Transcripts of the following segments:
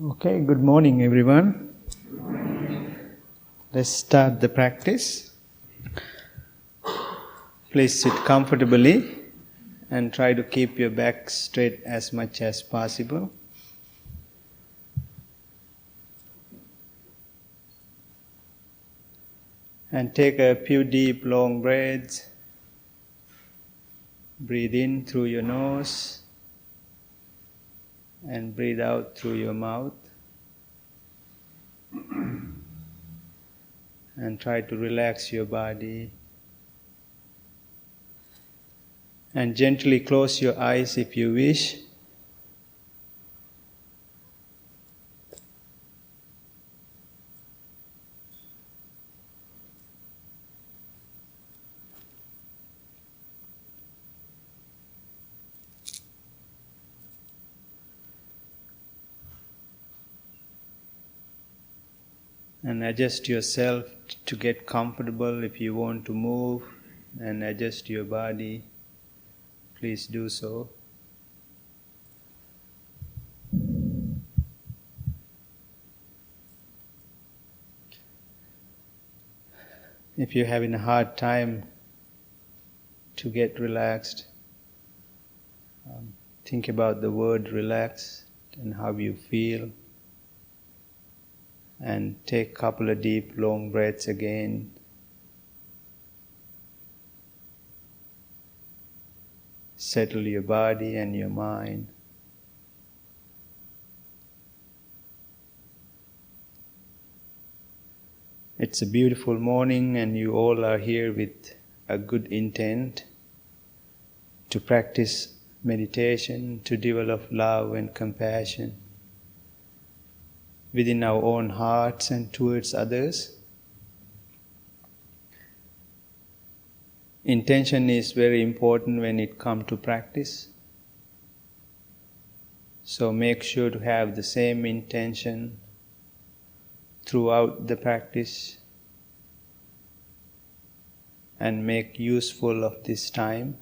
Okay, good morning everyone. Let's start the practice. Please sit comfortably and try to keep your back straight as much as possible. And take a few deep, long breaths. Breathe in through your nose and breathe out through your mouth. And try to relax your body. And gently close your eyes if you wish. And adjust yourself to get comfortable. If you want to move and adjust your body, please do so. If you're having a hard time to get relaxed, think about the word relax and how you feel. And take a couple of deep, long breaths again. Settle your body and your mind. It's a beautiful morning and you all are here with a good intent to practice meditation, to develop love and compassion within our own hearts and towards others. Intention is very important when it comes to practice. So make sure to have the same intention throughout the practice and make useful of this time.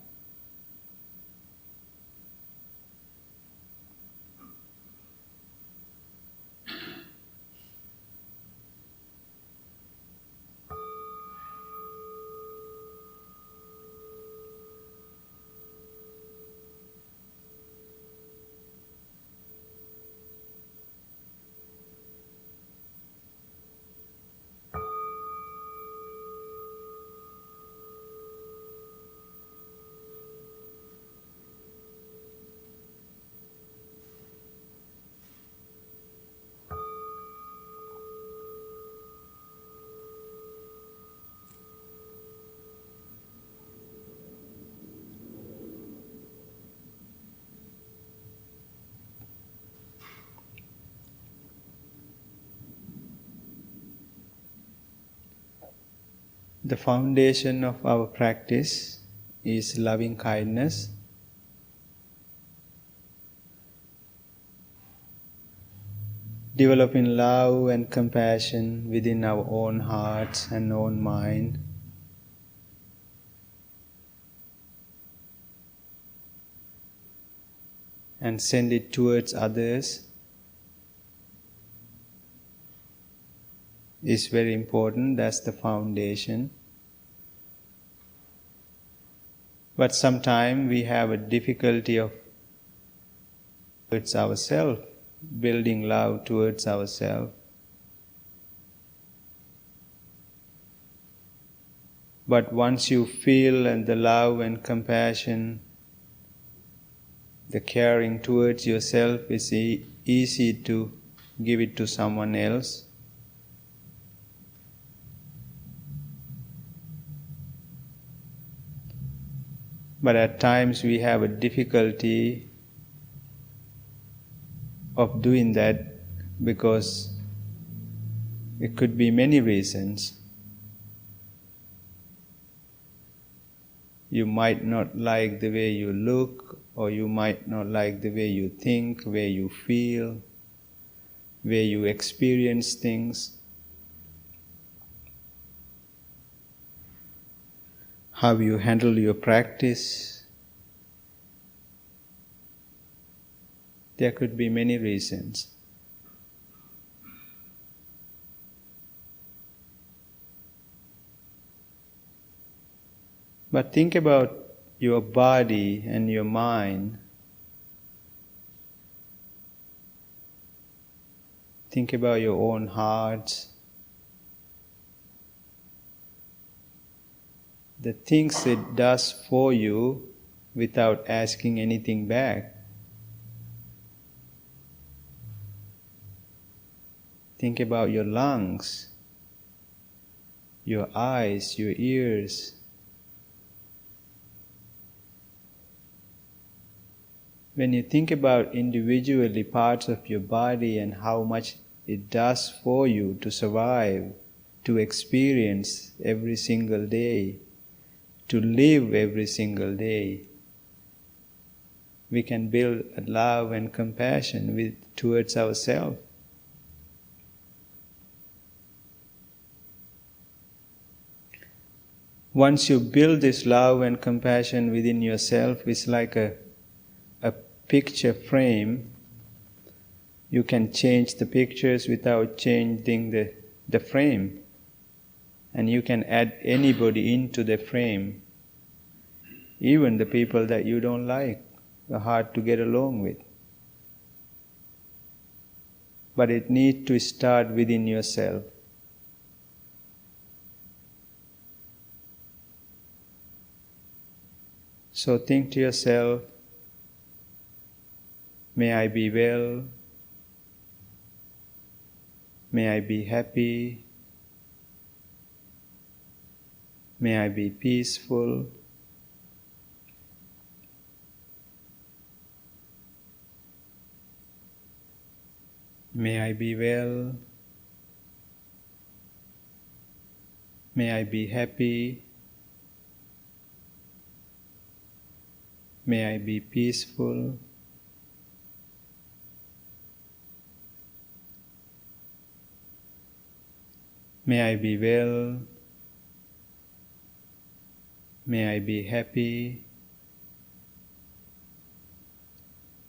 The foundation of our practice is loving kindness. Developing love and compassion within our own hearts and own mind. And send it towards others is very important. That's the foundation. But sometimes we have a difficulty of towards ourselves, building love towards ourselves. But once you feel and the love and compassion, the caring towards yourself, is easy to give it to someone else. But at times we have a difficulty of doing that because it could be many reasons. You might not like the way you look, or you might not like the way you think, way you feel, way you experience things, how you handle your practice. There could be many reasons. But think about your body and your mind. Think about your own hearts. The things it does for you without asking anything back. Think about your lungs, your eyes, your ears. When you think about individually parts of your body and how much it does for you to survive, to experience every single day, to live every single day, we can build a love and compassion towards ourselves. Once you build this love and compassion within yourself, it's like a picture frame. You can change the pictures without changing the frame. And you can add anybody into the frame. Even the people that you don't like, are hard to get along with. But it needs to start within yourself. So think to yourself, may I be well, may I be happy, may I be peaceful, may I be well, may I be happy, may I be peaceful, may I be well, may I be happy,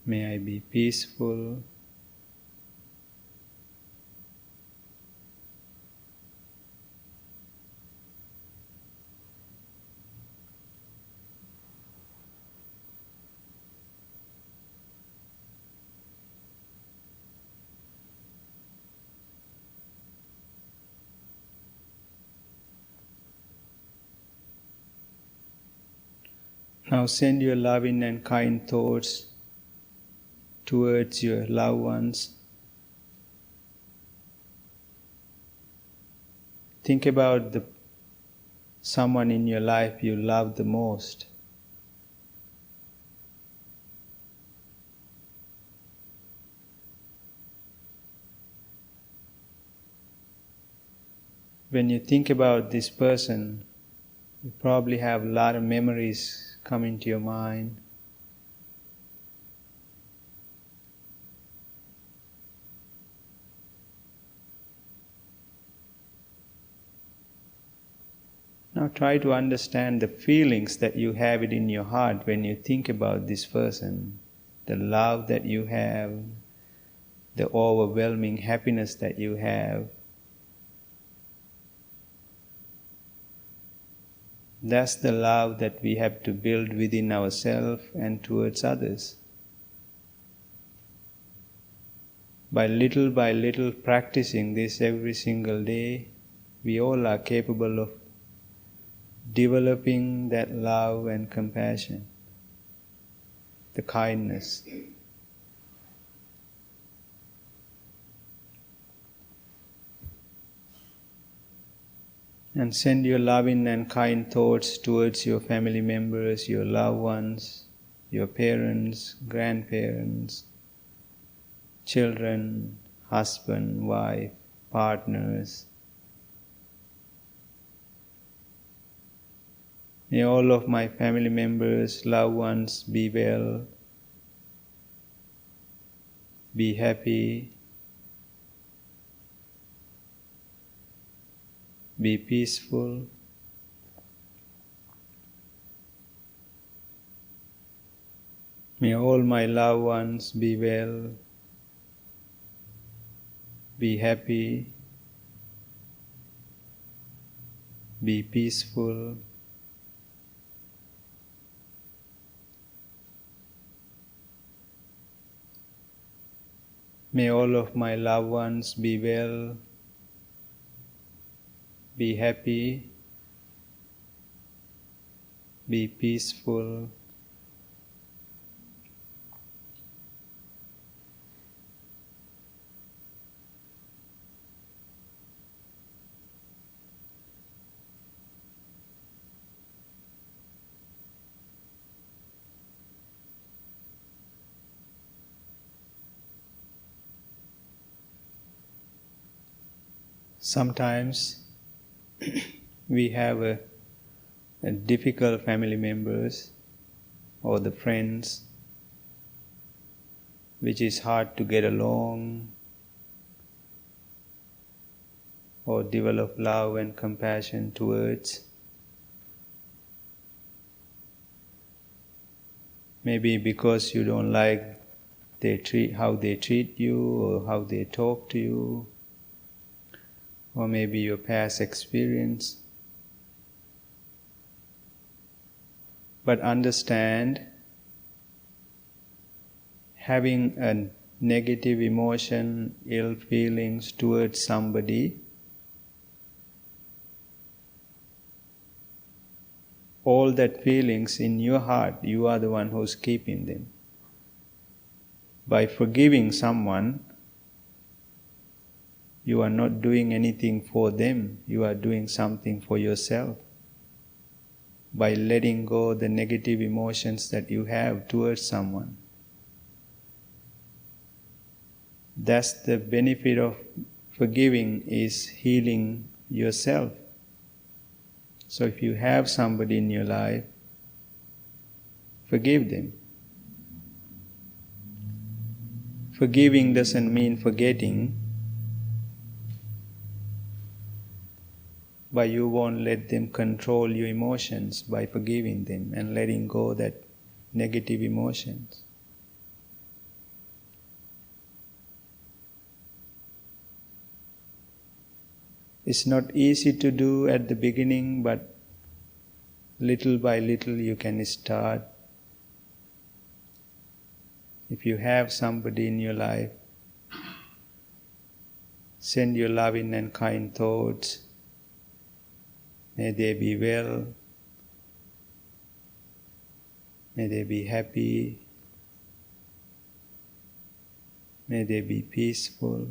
may I be peaceful, Now send your loving and kind thoughts towards your loved ones. Think about someone in your life you love the most. When you think about this person, you probably have a lot of memories come into your mind. Now try to understand the feelings that you have it in your heart when you think about this person, the love that you have, the overwhelming happiness that you have. That's the love that we have to build within ourselves and towards others. By little practicing this every single day, we all are capable of developing that love and compassion, the kindness. And send your loving and kind thoughts towards your family members, your loved ones, your parents, grandparents, children, husband, wife, partners. May all of my family members, loved ones be well, be happy, be peaceful. May all my loved ones be well, be happy, be peaceful. May all of my loved ones be well, be happy, be peaceful. Sometimes we have a difficult family members or the friends which is hard to get along or develop love and compassion towards. Maybe because you don't like how they treat you or how they talk to you, or maybe your past experience. But understand, having a negative emotion, ill feelings towards somebody, all that feelings in your heart, you are the one who's keeping them. By forgiving someone, you are not doing anything for them, you are doing something for yourself. By letting go the negative emotions that you have towards someone. That's the benefit of forgiving, is healing yourself. So if you have somebody in your life, forgive them. Forgiving doesn't mean forgetting, but you won't let them control your emotions by forgiving them and letting go that negative emotions. It's not easy to do at the beginning, but little by little you can start. If you have somebody in your life, send your loving and kind thoughts. May they be well. May they be happy. May they be peaceful.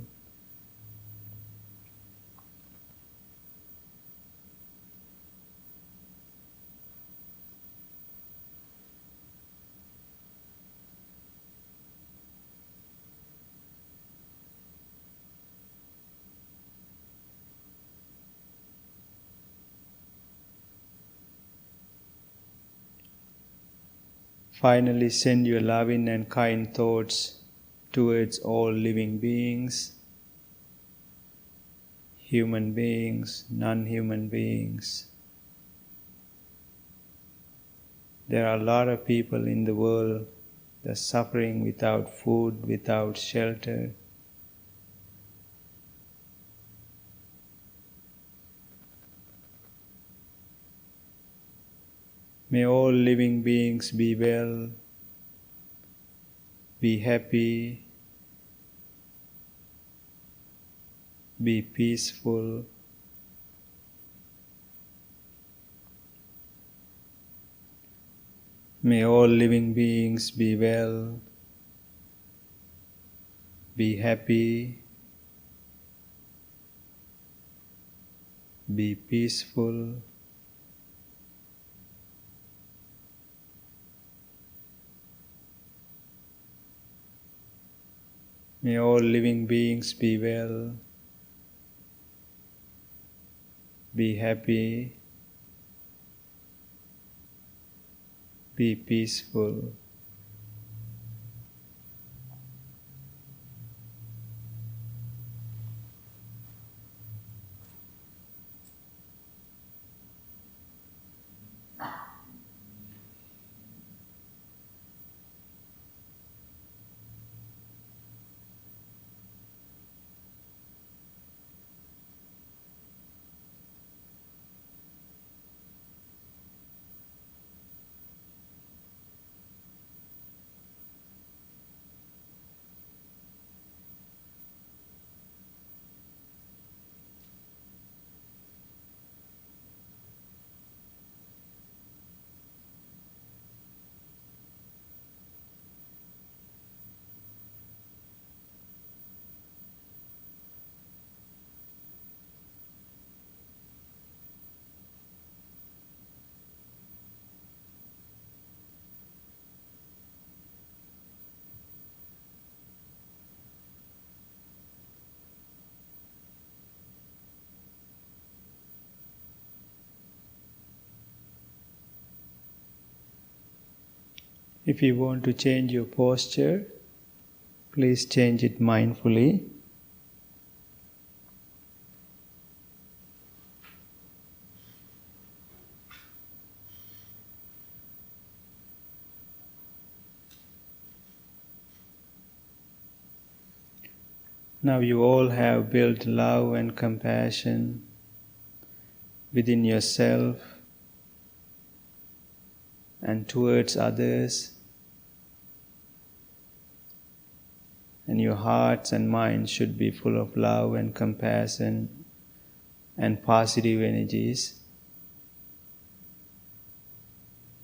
Finally, send your loving and kind thoughts towards all living beings, human beings, non-human beings. There are a lot of people in the world that are suffering without food, without shelter. May all living beings be well, be happy, be peaceful. May all living beings be well, be happy, be peaceful. May all living beings be well, be happy, be peaceful. If you want to change your posture, please change it mindfully. Now you all have built love and compassion within yourself and towards others, and your hearts and minds should be full of love and compassion and positive energies.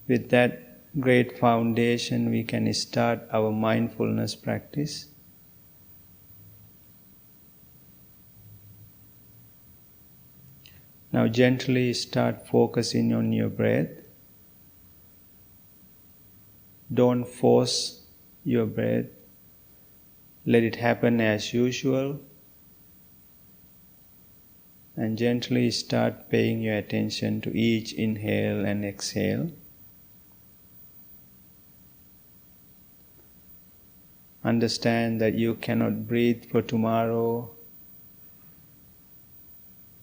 With that great foundation, we can start our mindfulness practice. Now gently start focusing on your breath. Don't force your breath. Let it happen as usual. And gently start paying your attention to each inhale and exhale. Understand that you cannot breathe for tomorrow.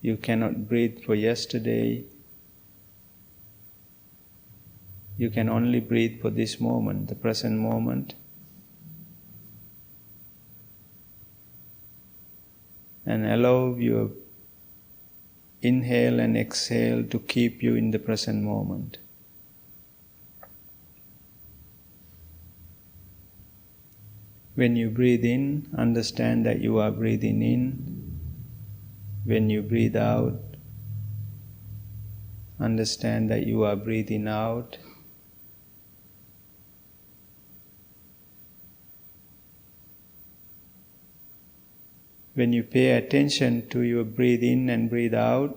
You cannot breathe for yesterday. You can only breathe for this moment, the present moment. And allow your inhale and exhale to keep you in the present moment. When you breathe in, understand that you are breathing in. When you breathe out, understand that you are breathing out. When you pay attention to your breathe in and breathe out,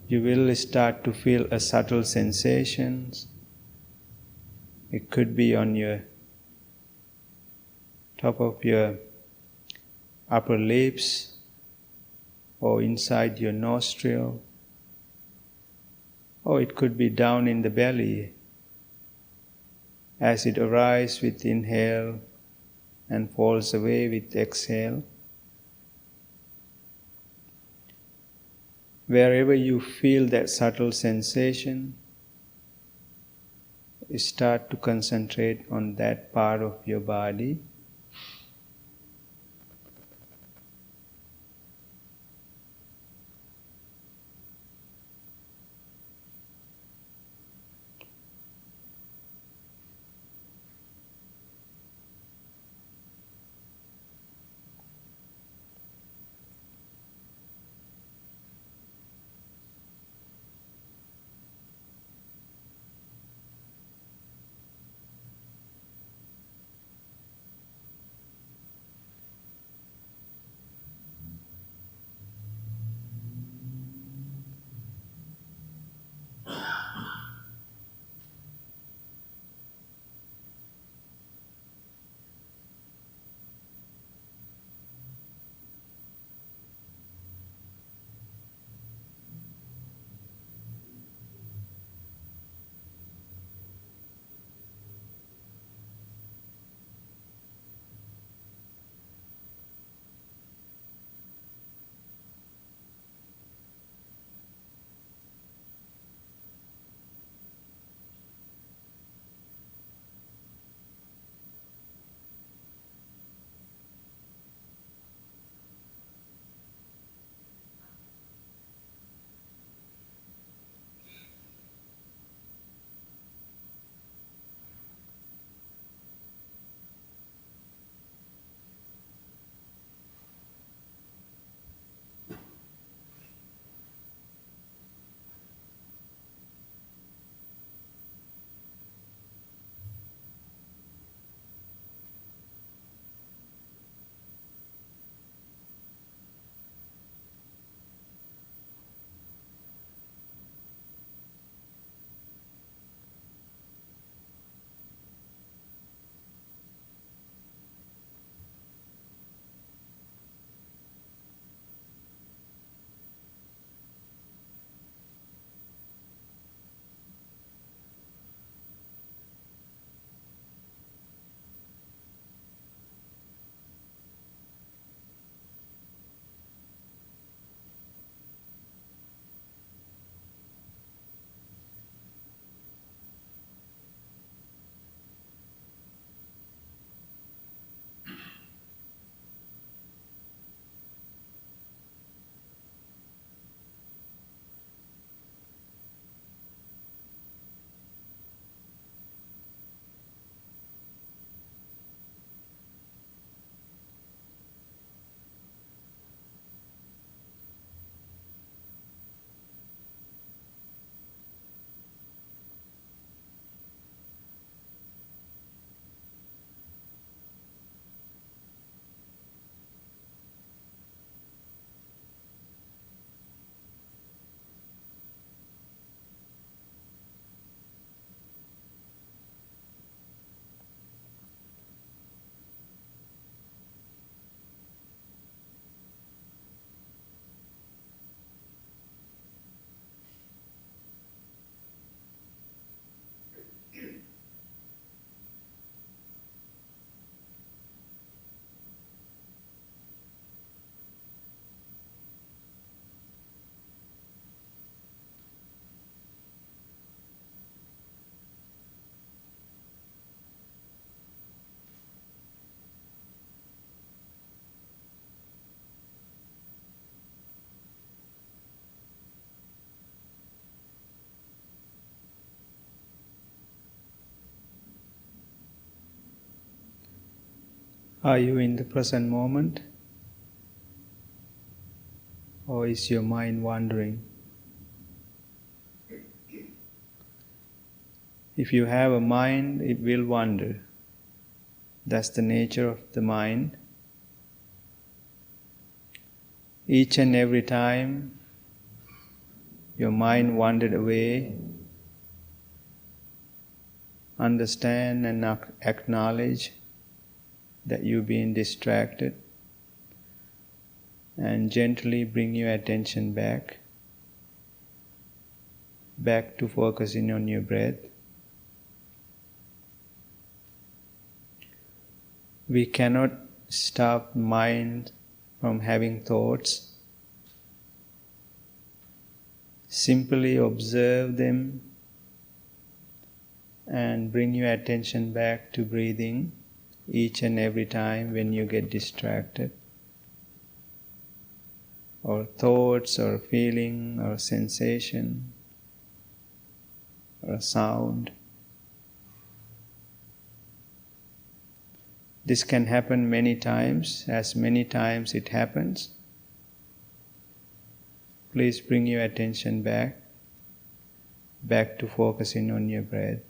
you will start to feel a subtle sensations. It could be on your top of your upper lips or inside your nostril, or it could be down in the belly as it arises with inhale and falls away with exhale. Wherever you feel that subtle sensation, start to concentrate on that part of your body. Are you in the present moment? Or is your mind wandering? If you have a mind, it will wander. That's the nature of the mind. Each and every time your mind wandered away, understand and acknowledge that you've been distracted and gently bring your attention back to focusing on your breath. We cannot stop mind from having thoughts. Simply observe them and bring your attention back to breathing each and every time when you get distracted, or thoughts or feeling or sensation or sound. This can happen many times. As many times it happens, please bring your attention back to focusing on your breath.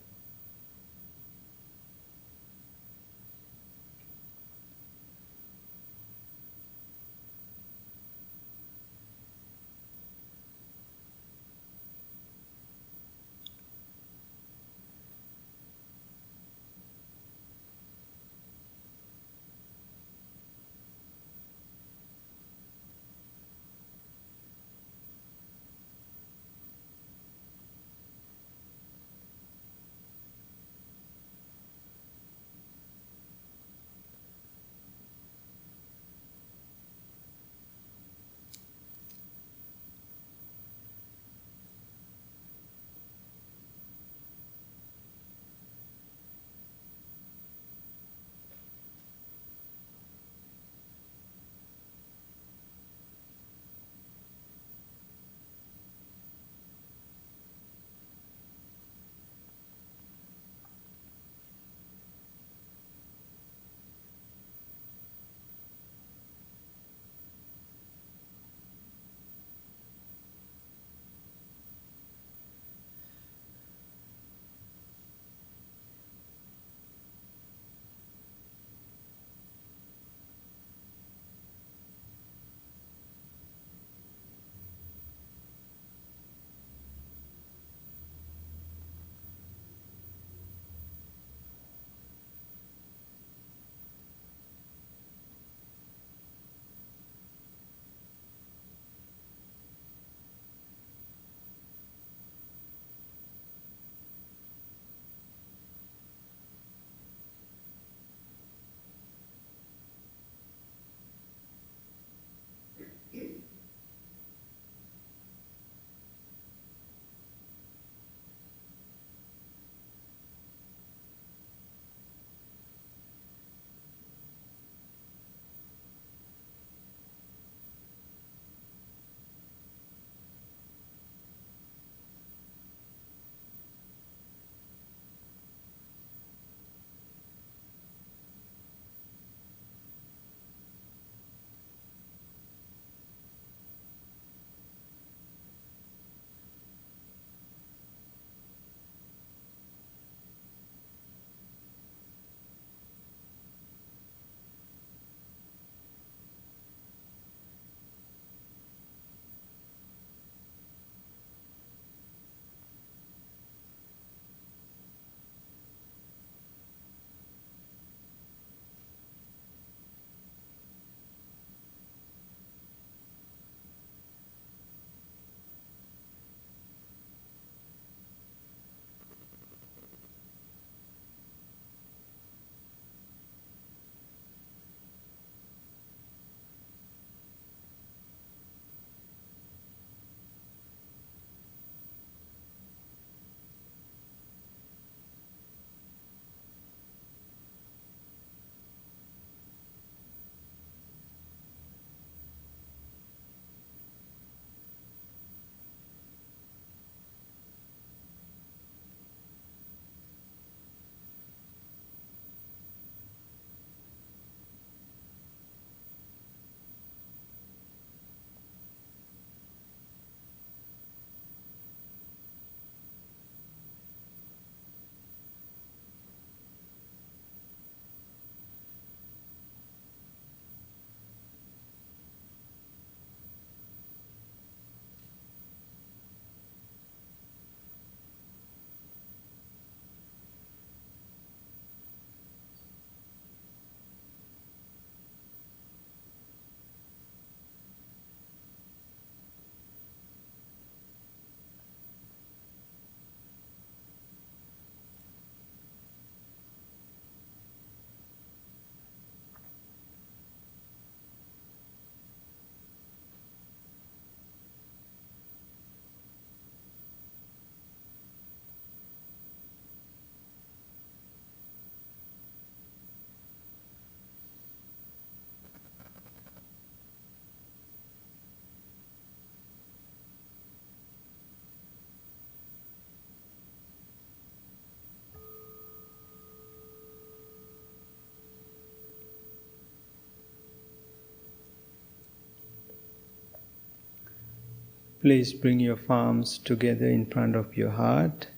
Please bring your palms together in front of your heart.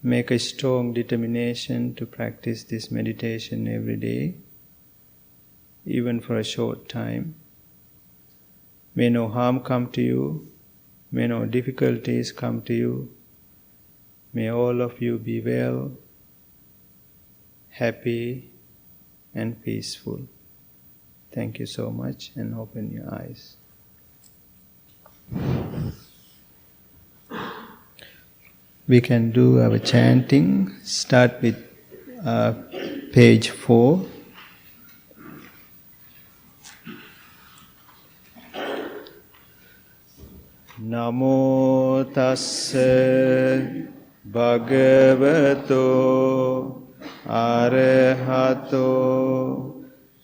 Make a strong determination to practice this meditation every day, even for a short time. May no harm come to you, may no difficulties come to you. May all of you be well, happy, and peaceful. Thank you so much, and open your eyes. We can do our chanting. Start with page 4. Namo tassa bhagavato arahato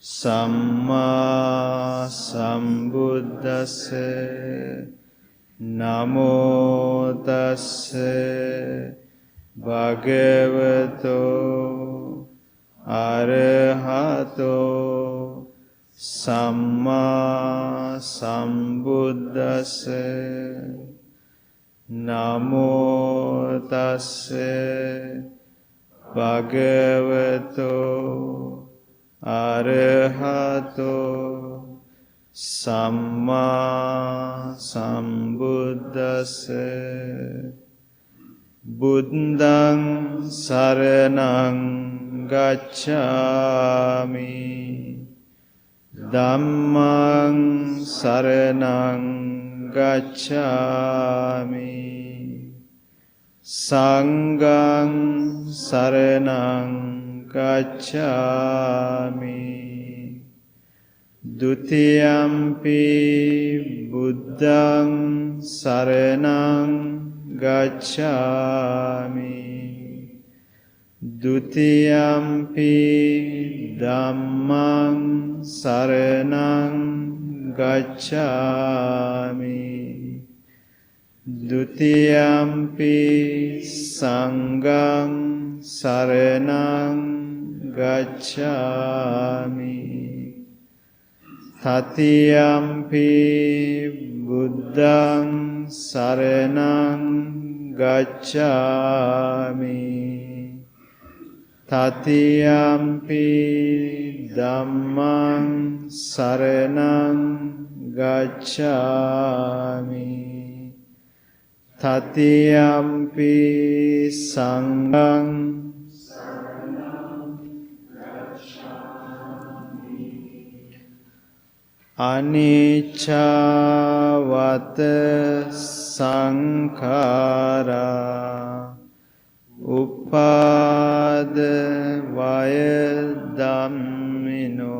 samma sambuddhassa. Namo tassa bhagavato arahato samma sambuddhassa. Namo tassa bhagavato arahato samma sambuddhassa. Buddhaṃ saraṇaṃ gacchāmi. Dhammaṃ saraṇaṃ gacchāmi. Saṅghāṃ saraṇaṃ gacchāmi. Dutiyampi buddhaṃ saraṇaṃ gacchāmi. Dutiyampi dhammaṃ saraṇaṃ gacchāmi. Dutiyampi saṅghāṃ saraṇaṃ gacchāmi. Tatiyampi buddhaṃ saraṇaṃ gacchāmi. Tatiyampi dhammaṃ saraṇaṃ gacchāmi. Tatiyampi saṅghāṃ anicca vata saṅkhārā uppada vaya dhammino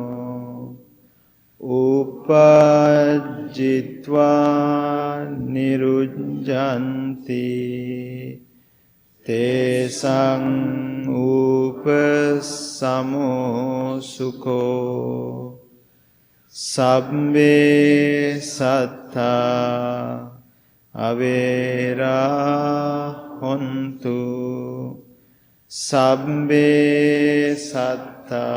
upajjitva nirujjanti tesaṅ upasamo sukho. Sabbe sattha avera hontu. Sabbe sattha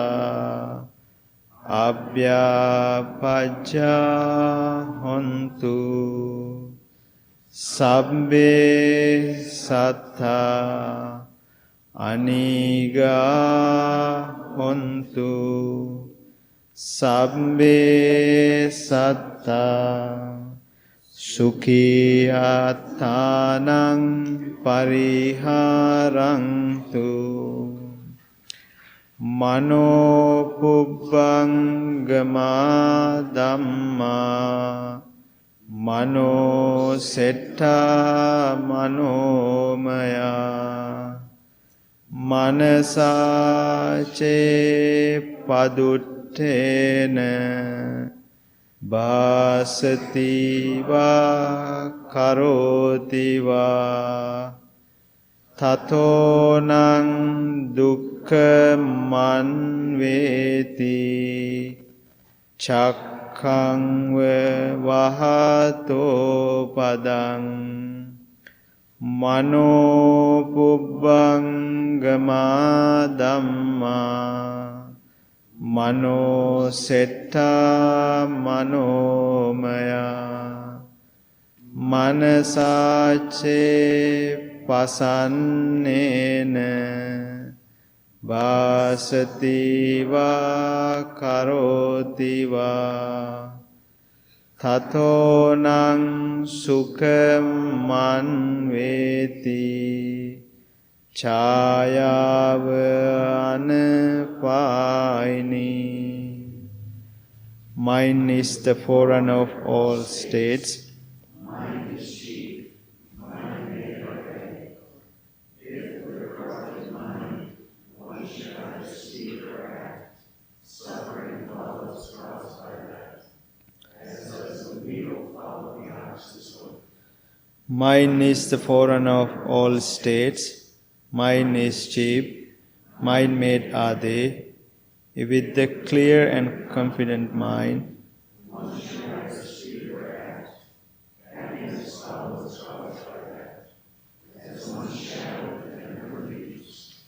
abhyapajja hontu. Sabbe sattha aniga hontu. Sabbe sattha sukhi attanaṃ pariharantu. Mano pubbangama dhamma mano setta manomaya. Manasa ce paduttena bhasati va karoti va. Tatonaṃ dukkhaṃ veti cakkhaṃ vahato padaṃ. Mano pubbangama dhamma mano setta manomaya. Manasache pasannena vasati va karoti va tato nang sukham manveti chayava anapaini. Mind is the forerunner of all states. Mind is chief. Mind made archaic. If with a corrupted mind one should either speak or act, suffering follows caused by that, as does the needle follow the ox's hoof. Mind is the forerunner of all states. Mind is chief. Mind made are they. With the clear and confident mind, one should either speak or act. Happiness follows caused by that, as one shadow that never leaves.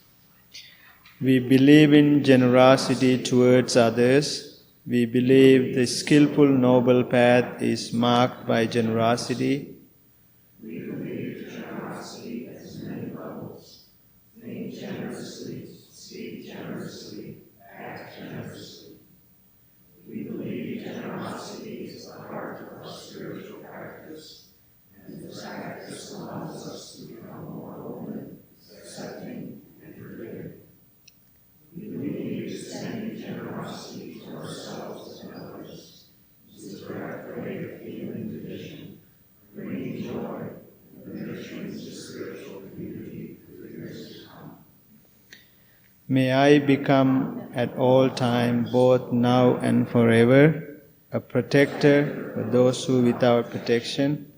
we believe in generosity towards others. We believe the skillful noble path is marked by generosity. We believe generosity has many levels. Think generously, speak generously, act generously. We believe generosity is the heart of our spiritual practice, and this practice allows us to become more open, accepting, and forgiving. We believe extending generosity to ourselves and others is the direct way of healing division, bringing joy, and nurturing the spiritual community for the years to come. May I become at all time, both now and forever, a protector for those who without protection,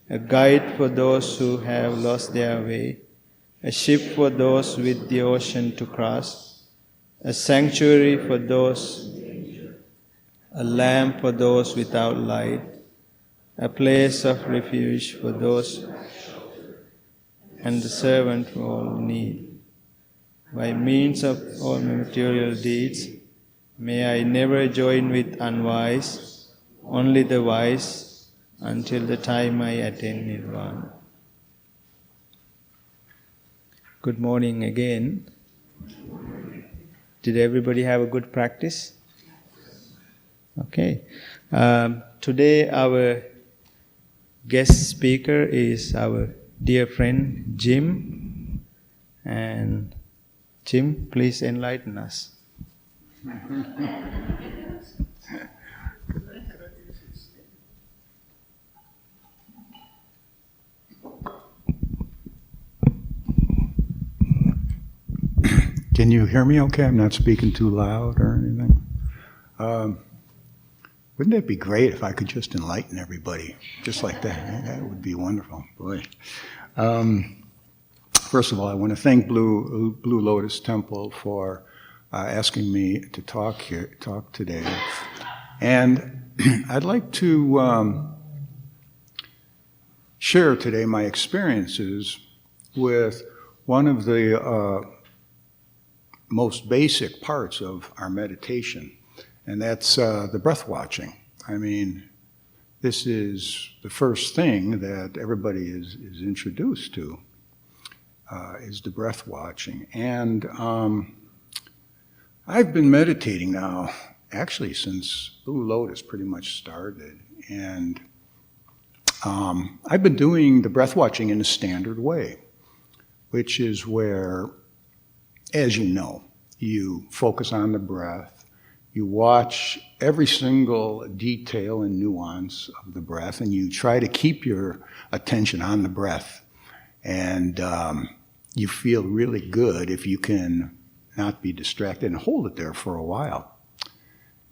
a guide for those who have lost their way, a ship for those with the ocean to cross, a sanctuary for those, a lamp for those without light, a place of refuge for those, and the servant for all need. By means of all material deeds, may I never join with unwise, only the wise, until the time I attain Nirvana. Good morning again. Did everybody have a good practice? Okay. Today our guest speaker is our dear friend Jim. And Jim, please enlighten us. Can you hear me okay? I'm not speaking too loud or anything. Wouldn't it be great if I could just enlighten everybody just like that? That would be wonderful. Boy. First of all, I want to thank Blue Lotus Temple for asking me to talk today. And I'd like to share today my experiences with one of the most basic parts of our meditation, and that's the breath watching. I mean, this is the first thing that everybody is introduced to, is the breath watching. And I've been meditating now, actually since Blue Lotus pretty much started, and I've been doing the breath watching in a standard way, which is where, as you know, you focus on the breath, you watch every single detail and nuance of the breath, and you try to keep your attention on the breath. And you feel really good if you can not be distracted and hold it there for a while.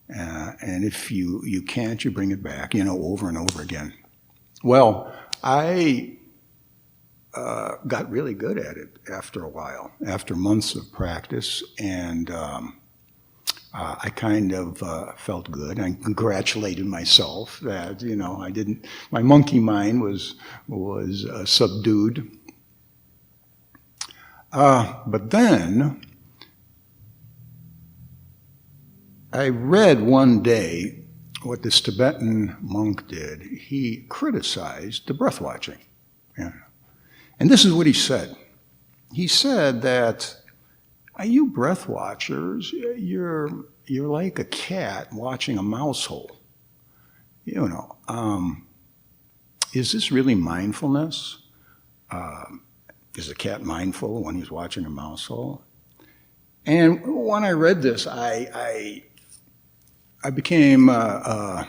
And if you can't, you bring it back, over and over again. Well, I got really good at it after a while, after months of practice, and I kind of felt good. I congratulated myself that, my monkey mind was subdued. But then I read one day what this Tibetan monk did, he criticized the breath watching. Yeah. And this is what he said. He said that, you breath watchers, you're like a cat watching a mouse hole. Is this really mindfulness? Is a cat mindful when he's watching a mouse hole? And when I read this, I became, I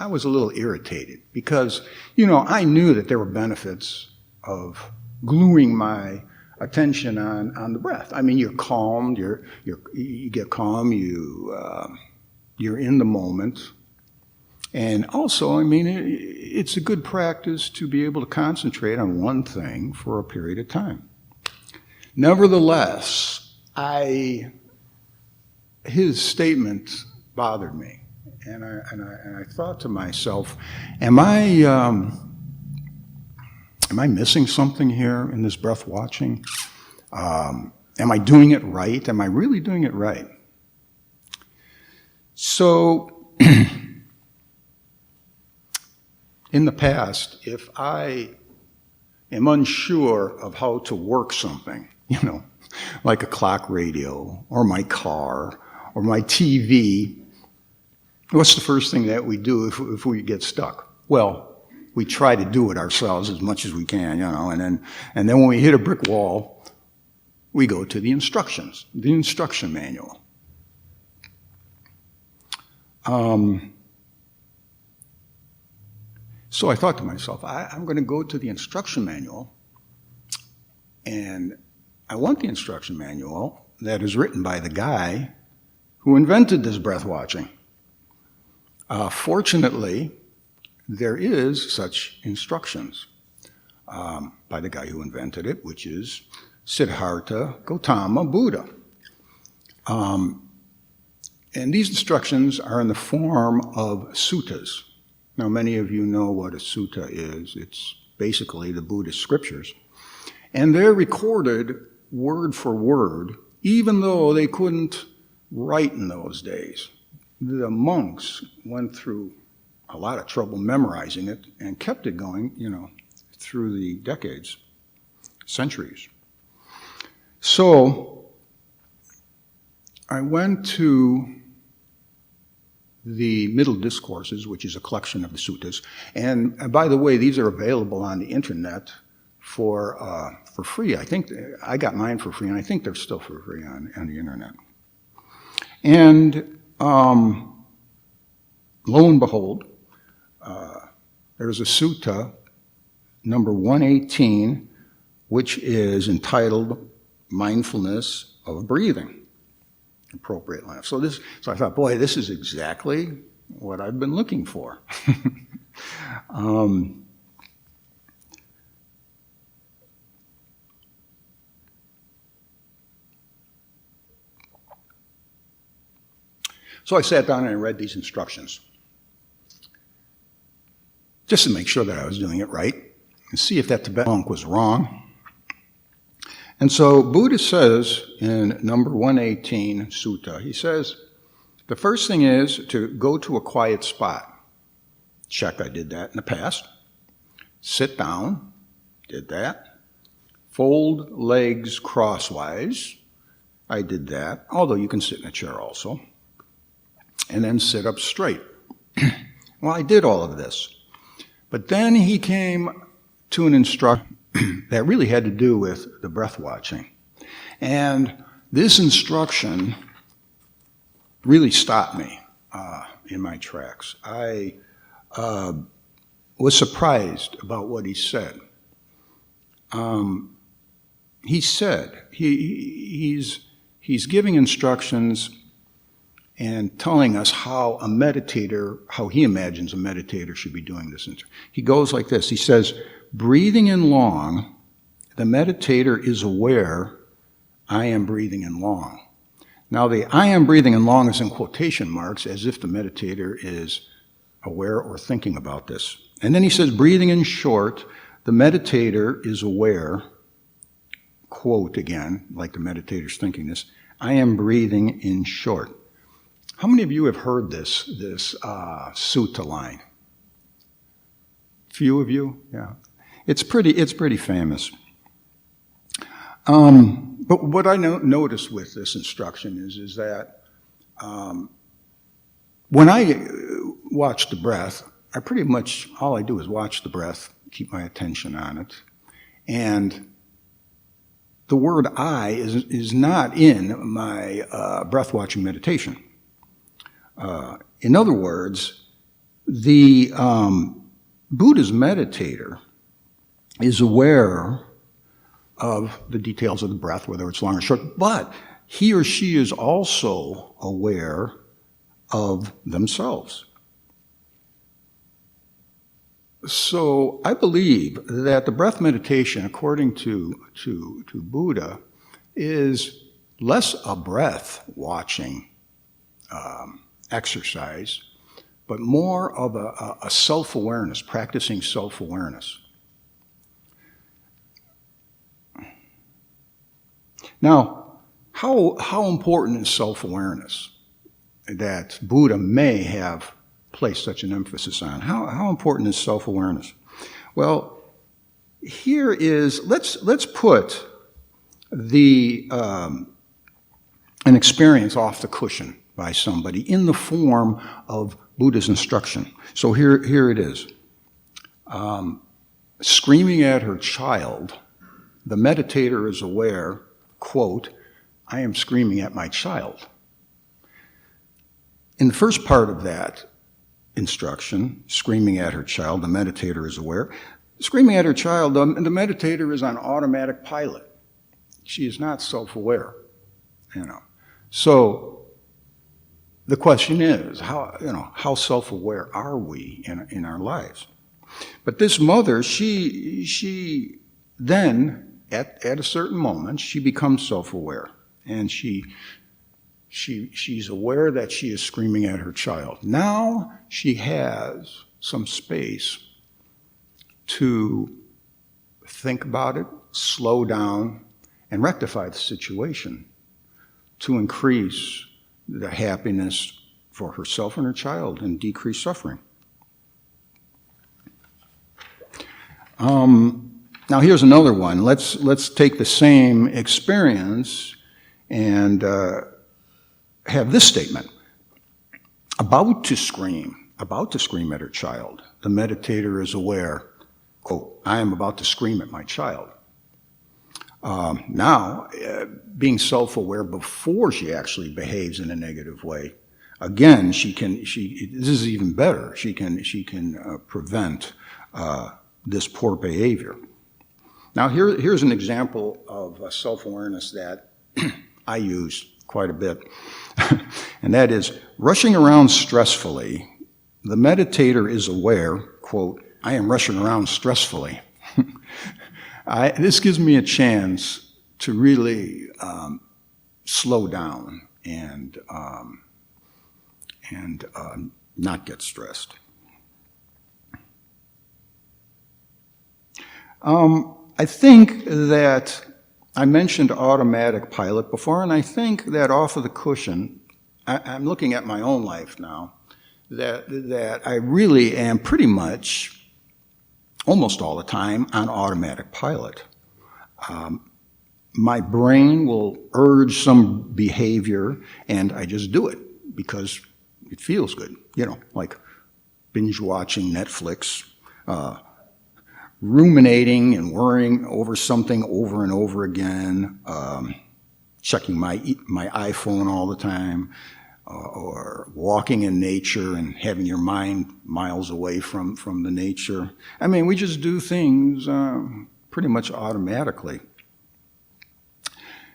was a little irritated because, I knew that there were benefits of gluing my attention on the breath. I mean, you're calmed, you get calm, you're in the moment. And also, it's a good practice to be able to concentrate on one thing for a period of time. Nevertheless, his statement bothered me, and I thought to myself, am I missing something here in this breath watching? Am I doing it right? Am I really doing it right? So, in the past, if I am unsure of how to work something, like a clock radio, or my car, or my TV, what's the first thing that we do if we get stuck? Well, we try to do it ourselves as much as we can, and then when we hit a brick wall, we go to the instructions, the instruction manual. So I thought to myself, I'm going to go to the instruction manual, and I want the instruction manual that is written by the guy who invented this breath watching. Fortunately, there is such instructions by the guy who invented it, which is Siddhartha Gautama Buddha. And these instructions are in the form of suttas. Now, many of you know what a sutta is. It's basically the Buddhist scriptures. And they're recorded word for word, even though they couldn't write in those days. The monks went through a lot of trouble memorizing it and kept it going, through the decades, centuries. So I went to the Middle Discourses, which is a collection of the suttas. And by the way, these are available on the internet for free. I think I got mine for free, and I think they're still for free on the internet. And lo and behold, there's a sutta, number 118, which is entitled Mindfulness of Breathing. Appropriate life. So I thought, boy, this is exactly what I've been looking for. So I sat down and I read these instructions, just to make sure that I was doing it right and see if that Tibetan monk was wrong. And so Buddha says in number 118 sutta, he says, the first thing is to go to a quiet spot. Check, I did that in the past. Sit down, did that. Fold legs crosswise. I did that, although you can sit in a chair also. And then sit up straight. Well, I did all of this. But then he came to an instruction that really had to do with the breath watching. And this instruction really stopped me in my tracks. I was surprised about what he said. He said, he's giving instructions and telling us how he imagines a meditator should be doing this. He goes like this. He says, breathing in long, the meditator is aware, I am breathing in long. Now, the I am breathing in long is in quotation marks, as if the meditator is aware or thinking about this. And then he says, breathing in short, the meditator is aware, quote again, like the meditator's thinking this, I am breathing in short. How many of you have heard this sutta line? Few of you? Yeah. It's pretty famous. But what I noticed with this instruction is that when I watch the breath, I pretty much, all I do is watch the breath, keep my attention on it. And the word I is not in my breath-watching meditation. In other words, the Buddha's meditator is aware of the details of the breath, whether it's long or short, but he or she is also aware of themselves. So I believe that the breath meditation, according to Buddha, is less a breath-watching exercise, but more of a self-awareness, practicing self-awareness. Now, how important is self-awareness that Buddha may have placed such an emphasis on? How important is self-awareness? Well, here is, let's put an experience off the cushion by somebody in the form of Buddha's instruction. So here it is. Screaming at her child, the meditator is aware, quote, I am screaming at my child. In the first part of that instruction, screaming at her child, the meditator is aware. Screaming at her child, the meditator is on automatic pilot. She is not self-aware, So the question is, how self-aware are we in our lives? But this mother, she then, at a certain moment, she becomes self-aware, and she's aware that she is screaming at her child. Now she has some space to think about it, slow down, and rectify the situation to increase the happiness for herself and her child and decrease suffering. Now here's another one. Let's take the same experience and have this statement. About to scream at her child. The meditator is aware, quote, I am about to scream at my child. Now, being self-aware before she actually behaves in a negative way, again, this is even better. She can prevent this poor behavior. Now, here's an example of self-awareness that I use quite a bit, and that is rushing around stressfully. The meditator is aware, quote, I am rushing around stressfully. This gives me a chance to really slow down and not get stressed. I think that I mentioned automatic pilot before, and I think that off of the cushion, I'm looking at my own life now, that I really am pretty much, almost all the time, on automatic pilot. My brain will urge some behavior, and I just do it because it feels good, like binge watching Netflix, ruminating and worrying over something over and over again, checking my iPhone all the time, or walking in nature and having your mind miles away from the nature. I mean, we just do things pretty much automatically.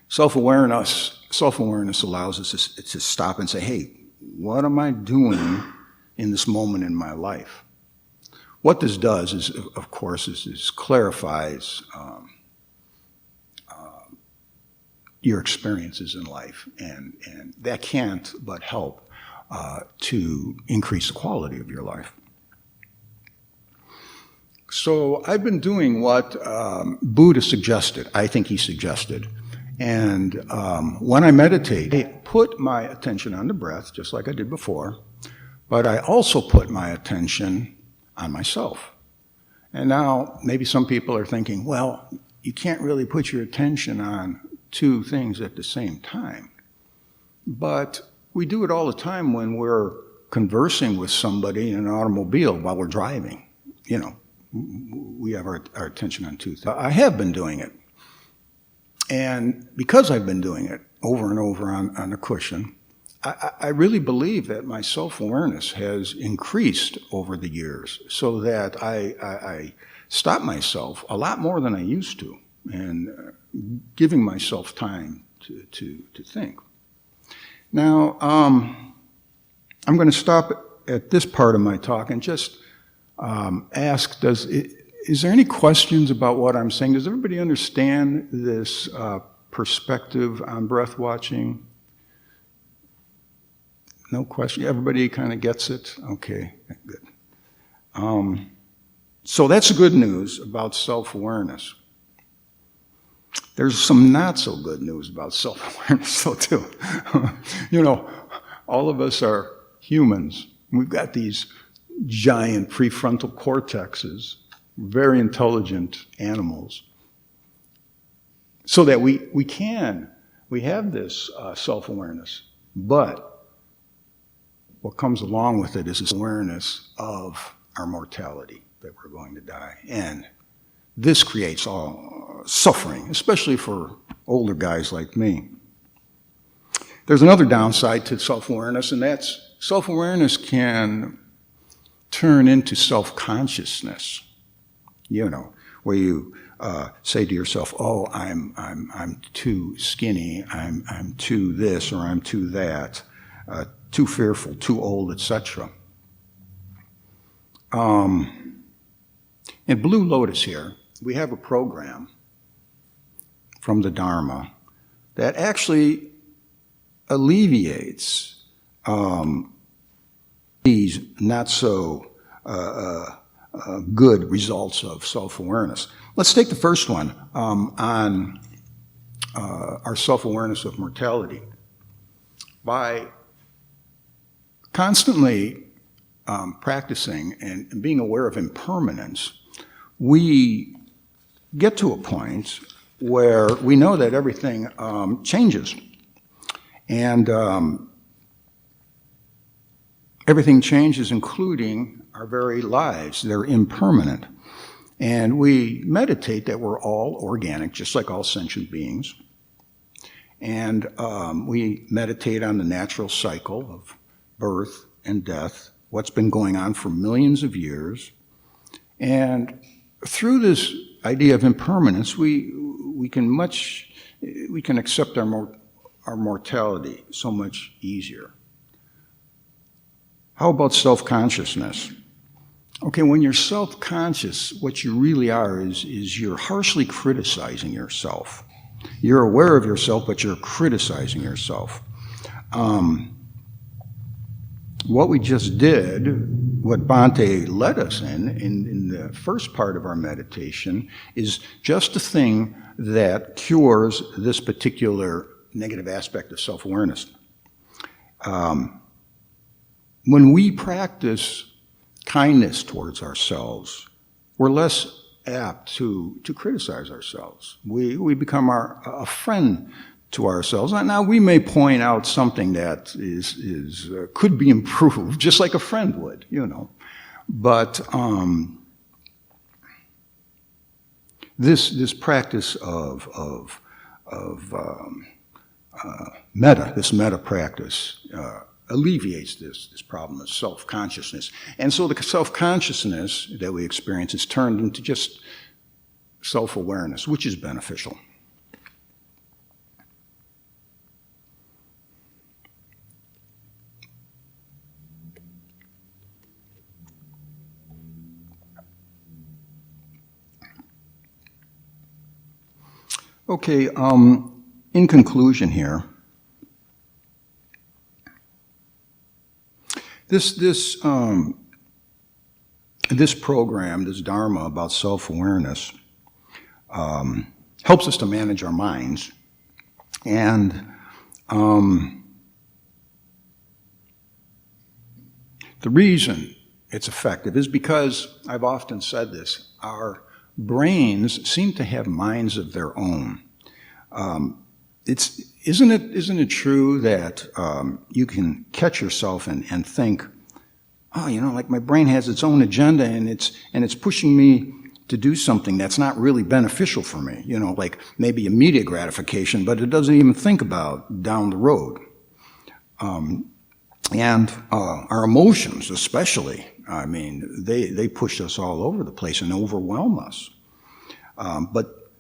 Self-awareness allows us to stop and say, hey, what am I doing in this moment in my life? What this does is, of course, is clarifies your experiences in life, and that can't but help to increase the quality of your life. So I've been doing what Buddha suggested, I think he suggested, And when I meditate, I put my attention on the breath, just like I did before, but I also put my attention on myself. And now, maybe some people are thinking, well, you can't really put your attention on two things at the same time. But we do it all the time when we're conversing with somebody in an automobile while we're driving. You know, we have our attention on two things. I have been doing it. And because I've been doing it over and over on the cushion, I really believe that my self-awareness has increased over the years so that I stop myself a lot more than I used to and giving myself time to think. Now, I'm going to stop at this part of my talk and just ask, is there any questions about what I'm saying? Does everybody understand this perspective on breath watching? No question. Everybody kind of gets it? Okay, good. So that's the good news about self-awareness. There's some not so good news about self-awareness, though, too. You know, all of us are humans. We've got these giant prefrontal cortexes, very intelligent animals, so that we have this self-awareness, but what comes along with it is this awareness of our mortality, that we're going to die. And this creates all suffering, especially for older guys like me. There's another downside to self-awareness, and that's self-awareness can turn into self-consciousness. You know, where you say to yourself, "Oh, I'm too skinny. I'm too this or I'm too that." Too fearful, too old, etc. In Blue Lotus here, we have a program from the Dharma that actually alleviates these not so good results of self-awareness. Let's take the first one on our self-awareness of mortality. By constantly practicing and being aware of impermanence, we get to a point where we know that everything changes. And everything changes, including our very lives. They're impermanent. And we meditate that we're all organic, just like all sentient beings. And we meditate on the natural cycle of birth and death, what's been going on for millions of years. And through this idea of impermanence, we can accept our mortality so much easier. How about self-consciousness? Okay, when you're self-conscious, what you really are is you're harshly criticizing yourself. You're aware of yourself, but you're criticizing yourself. What we just did, what Bhante led us in the first part of our meditation, is just the thing that cures this particular negative aspect of self-awareness. When we practice kindness towards ourselves, we're less apt to criticize ourselves. We become a friend to ourselves. Now, we may point out something that could be improved, just like a friend would, you know. But this practice of metta practice alleviates this problem of self-consciousness. And so the self-consciousness that we experience is turned into just self-awareness, which is beneficial. Okay, in conclusion here, this program, this Dharma about self-awareness, helps us to manage our minds. And the reason it's effective is because, I've often said this, our brains seem to have minds of their own. Isn't it true that you can catch yourself and think, oh, like my brain has its own agenda and it's pushing me to do something that's not really beneficial for me, like maybe immediate gratification, but it doesn't even think about down the road. And our emotions especially, they push us all over the place and overwhelm us. But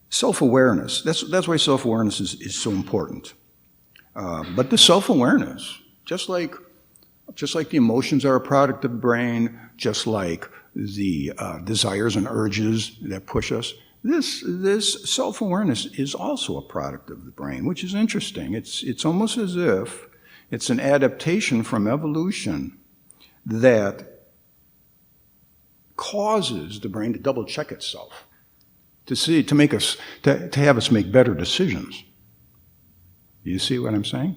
self-awareness, that's why self-awareness is so important. But the self-awareness, just like the emotions are a product of the brain, just like the desires and urges that push us, this self-awareness is also a product of the brain, which is interesting. It's almost as if it's an adaptation from evolution that causes the brain to double check itself, to have us make better decisions. Do you see what I'm saying?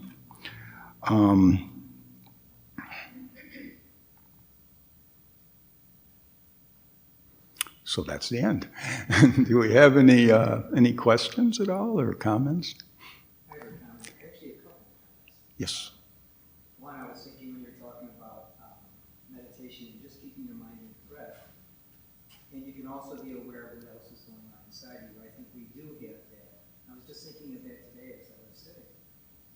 So that's the end. Do we have any questions at all or comments? I have a comment. Actually, a couple. Yes. One, I was thinking when you're talking about meditation and just keeping your mind in the breath, and you can also be aware of what else is going on inside you. I think we do get that. I was just thinking of that today as I was sitting.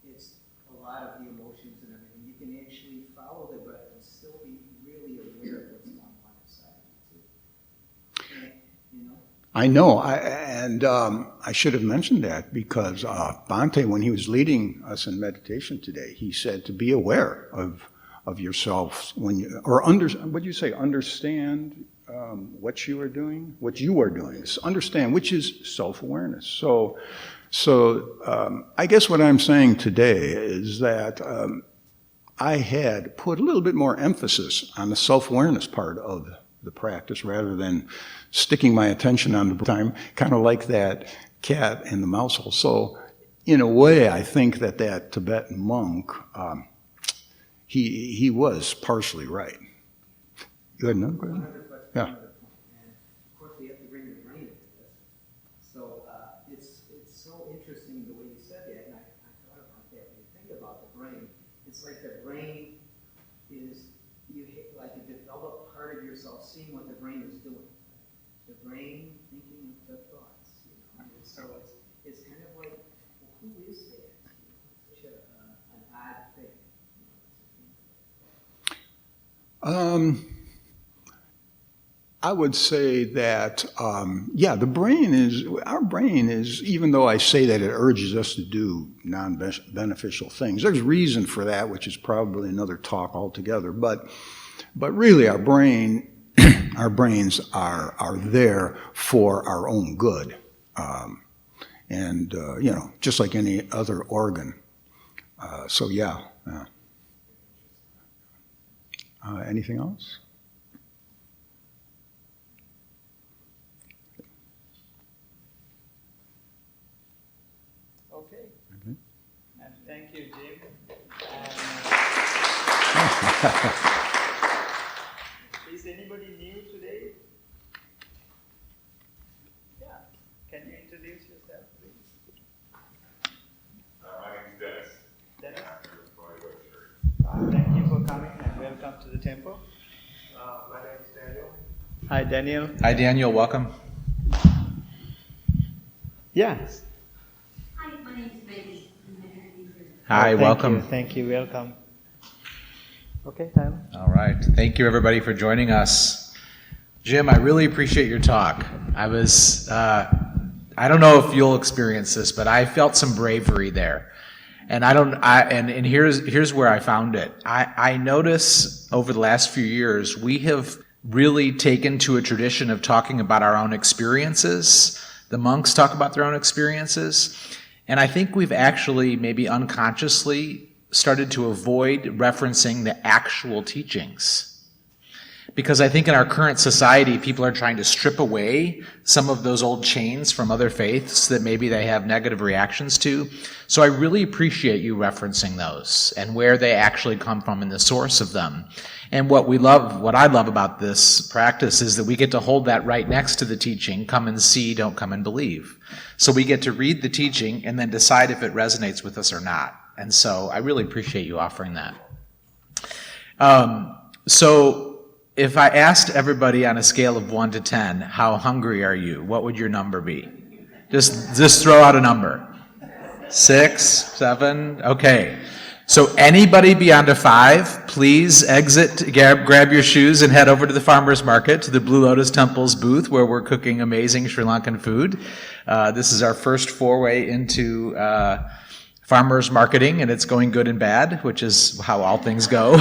It's a lot of the emotions and everything. You can actually follow the breath and still be really aware of what's going on inside you too. I know, I should have mentioned that because Bhante, when he was leading us in meditation today, he said to be aware of yourself what do you say? Understand what you are doing, understand, which is self-awareness. So I guess what I'm saying today is that I had put a little bit more emphasis on the self-awareness part of the practice rather than sticking my attention on the time, kind of like that cat in the mouse hole. So in a way, I think that Tibetan monk, he was partially right. You had another question? Yeah. And of course, we have to bring the brain into this. So it's so interesting the way you said that, and I thought about that. When you think about the brain, it's like the brain is like a developed part of yourself, seeing what the brain is doing. The brain thinking the thoughts. And so it's kind of like, well, who is that? It's such an odd thing. I would say that, our brain is, even though I say that it urges us to do non-beneficial things, there's reason for that, which is probably another talk altogether, but really our brains are there for our own good. Just like any other organ. Anything else? Okay. And thank you, Jim. Is anybody new today? Yeah. Can you introduce yourself, please? My name is Dennis. Dennis? I'm Thank you for coming and welcome to the temple. my name is Daniel. Hi, Daniel. Hi, Daniel. Welcome. Yes. Hi, my name is Maggie. Hi, welcome. Thank you. Welcome. Okay, Tyler. All right. Thank you, everybody, for joining us. Jim, I really appreciate your talk. I don't know if you'll experience this, but I felt some bravery there. And here's where I found it. I notice over the last few years, we have really taken to a tradition of talking about our own experiences. The monks talk about their own experiences. And I think we've actually maybe unconsciously started to avoid referencing the actual teachings. Because I think in our current society, people are trying to strip away some of those old chains from other faiths that maybe they have negative reactions to. So I really appreciate you referencing those and where they actually come from and the source of them. And what I love about this practice is that we get to hold that right next to the teaching, come and see, don't come and believe. So we get to read the teaching and then decide if it resonates with us or not. And so I really appreciate you offering that. So if I asked everybody on a scale of 1 to 10, how hungry are you? What would your number be? Just throw out a number. 6, 7, okay. So anybody beyond a 5, please exit, grab your shoes and head over to the farmer's market, to the Blue Lotus Temple's booth where we're cooking amazing Sri Lankan food. This is our first foray into farmers marketing, and it's going good and bad, which is how all things go.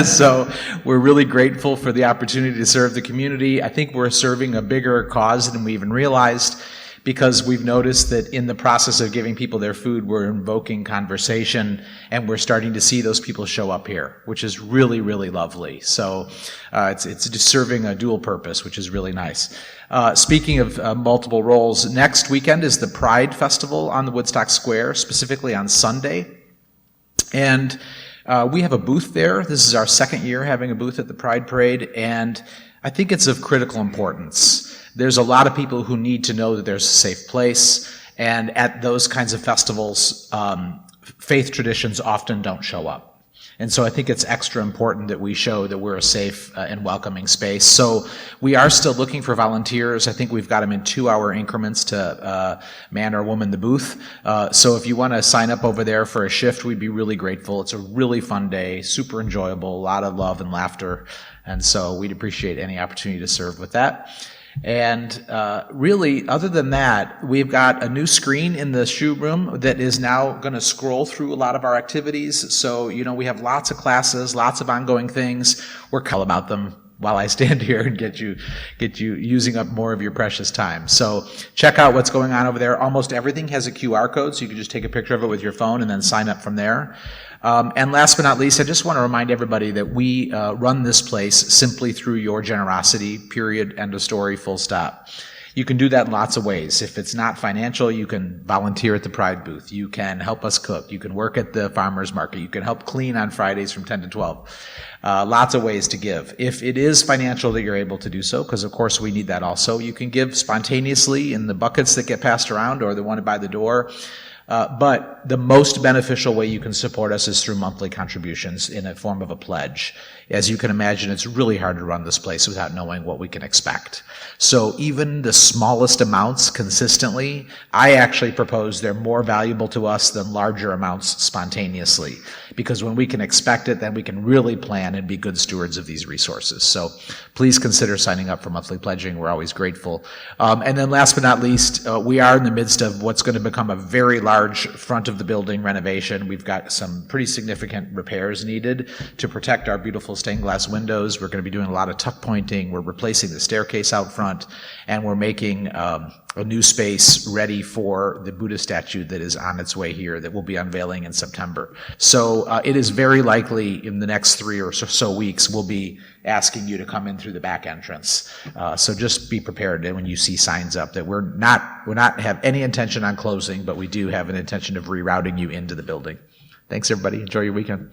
So we're really grateful for the opportunity to serve the community. I think we're serving a bigger cause than we even realized, because we've noticed that in the process of giving people their food, we're invoking conversation, and we're starting to see those people show up here, which is really, really lovely. So it's just serving a dual purpose, which is really nice. Speaking of multiple roles, next weekend is the Pride Festival on the Woodstock Square, specifically on Sunday. And we have a booth there. This is our second year having a booth at the Pride Parade, and I think it's of critical importance. There's a lot of people who need to know that there's a safe place, and at those kinds of festivals, faith traditions often don't show up. And so I think it's extra important that we show that we're a safe and welcoming space. So we are still looking for volunteers. I think we've got them in 2-hour increments to man or woman the booth. So if you want to sign up over there for a shift, we'd be really grateful. It's a really fun day, super enjoyable, a lot of love and laughter. And so we'd appreciate any opportunity to serve with that. And really, other than that, we've got a new screen in the shoe room that is now going to scroll through a lot of our activities. So, we have lots of classes, lots of ongoing things. We're cool about them while I stand here and get you using up more of your precious time. So check out what's going on over there. Almost everything has a QR code, so you can just take a picture of it with your phone and then sign up from there. And last but not least, I just want to remind everybody that we run this place simply through your generosity, period, end of story, full stop. You can do that in lots of ways. If it's not financial, you can volunteer at the Pride booth. You can help us cook. You can work at the farmer's market. You can help clean on Fridays from 10 to 12. Lots of ways to give. If it is financial that you're able to do so, because of course we need that also, you can give spontaneously in the buckets that get passed around or the one by the door. But the most beneficial way you can support us is through monthly contributions in a form of a pledge. As you can imagine, it's really hard to run this place without knowing what we can expect. So even the smallest amounts consistently, I actually propose they're more valuable to us than larger amounts spontaneously. Because when we can expect it, then we can really plan and be good stewards of these resources. So please consider signing up for monthly pledging. We're always grateful. And then last but not least, we are in the midst of what's going to become a very large front of the building renovation. We've got some pretty significant repairs needed to protect our beautiful stained glass windows. We're going to be doing a lot of tuck pointing. We're replacing the staircase out front, and we're making a new space ready for the Buddha statue that is on its way here that we'll be unveiling in September. So it is very likely in the next 3 or so weeks we'll be asking you to come in through the back entrance. So just be prepared when you see signs up that we're not have any intention on closing, but we do have an intention of rerouting you into the building. Thanks everybody. Enjoy your weekend.